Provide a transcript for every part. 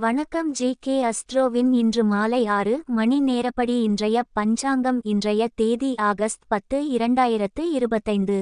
வணக்கம் ஜி.கே. அஸ்ட்ரோவின் இன்று மாலை 6 மணி நேரப்படி இன்றைய பஞ்சாங்கம். இன்றைய தேதி ஆகஸ்ட் 10, 2025.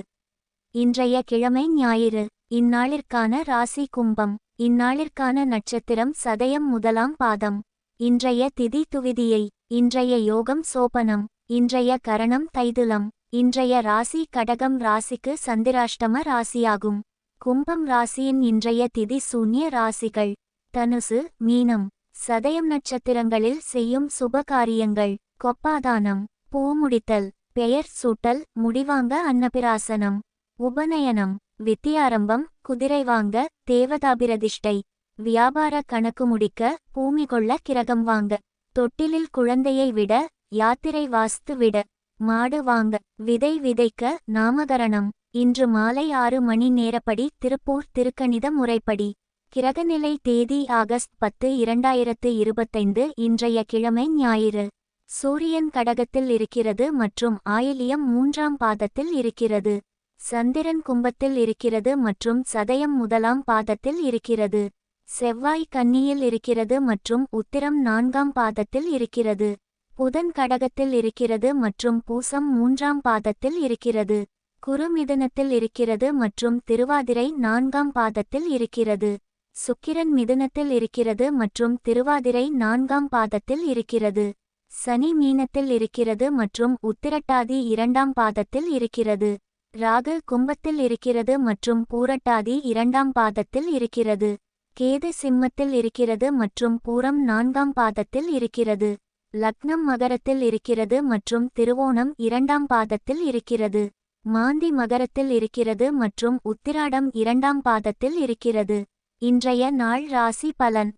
இன்றைய கிழமை ஞாயிறு. இந்நாளிற்கான ராசி கும்பம். இந்நாளிற்கான நட்சத்திரம் சதயம் முதலாம் பாதம். இன்றைய திதி துவிதியை. இன்றைய யோகம் சோபனம். இன்றைய கரணம் தைதுலம். இன்றைய ராசி கடகம். ராசிக்கு சந்திராஷ்டம ராசியாகும். கும்பம் ராசியின் இன்றைய திதி சூன்ய ராசிகள் தனுசு, மீனம். சதயம் நட்சத்திரங்களில் செய்யும் சுபகாரியங்கள்: கொப்பாதானம், பூமுடித்தல், பெயர் சூட்டல், முடிவாங்க, அன்னபிராசனம், உபநயனம், வித்தியாரம்பம், குதிரை வாங்க, தேவதாபிரதிஷ்டை, வியாபார கணக்கு முடிக்க, பூமி கொள்ள, கிரகம் வாங்க, தொட்டிலில் குழந்தையை விட, யாத்திரை வாஸ்து விட, மாடு வாங்க, விதை விதைக்க, நாமகரணம். இன்று மாலை 6 மணி நேரப்படி திருப்பூர் திருக்கணித முறைப்படி. கிரகநிலை தேதி ஆகஸ்ட் 10, 2025. இன்றைய கிழமை ஞாயிறு. சூரியன் கடகத்தில் இருக்கிறது மற்றும் ஆயிலியம் 3ஆம் பாதத்தில் இருக்கிறது. சந்திரன் கும்பத்தில் இருக்கிறது மற்றும் சதயம் முதலாம் பாதத்தில் இருக்கிறது. செவ்வாய் கன்னியில் இருக்கிறது மற்றும் உத்திரம் 4ஆம் பாதத்தில் இருக்கிறது. புதன் கடகத்தில் இருக்கிறது மற்றும் பூசம் 3ஆம் பாதத்தில் இருக்கிறது. குரு மிதுனத்தில் இருக்கிறது மற்றும் திருவாதிரை 4ஆம் பாதத்தில் இருக்கிறது. சுக்கிரன் மிதுனத்தில் இருக்கிறது மற்றும் திருவாதிரை 4ஆம் பாதத்தில் இருக்கிறது. சனி மீனத்தில் இருக்கிறது மற்றும் உத்திரட்டாதி 2ஆம் பாதத்தில் இருக்கிறது. ராகு கும்பத்தில் இருக்கிறது மற்றும் பூரட்டாதி 2ஆம் பாதத்தில் இருக்கிறது. கேது சிம்மத்தில் இருக்கிறது மற்றும் பூரம் 4ஆம் பாதத்தில் இருக்கிறது. லக்னம் மகரத்தில் இருக்கிறது மற்றும் திருவோணம் 2ஆம் பாதத்தில் இருக்கிறது. மாந்தி மகரத்தில் இருக்கிறது மற்றும் உத்திராடம் 2ஆம் பாதத்தில் இருக்கிறது. இன்றைய நாள் ராசி பலன்.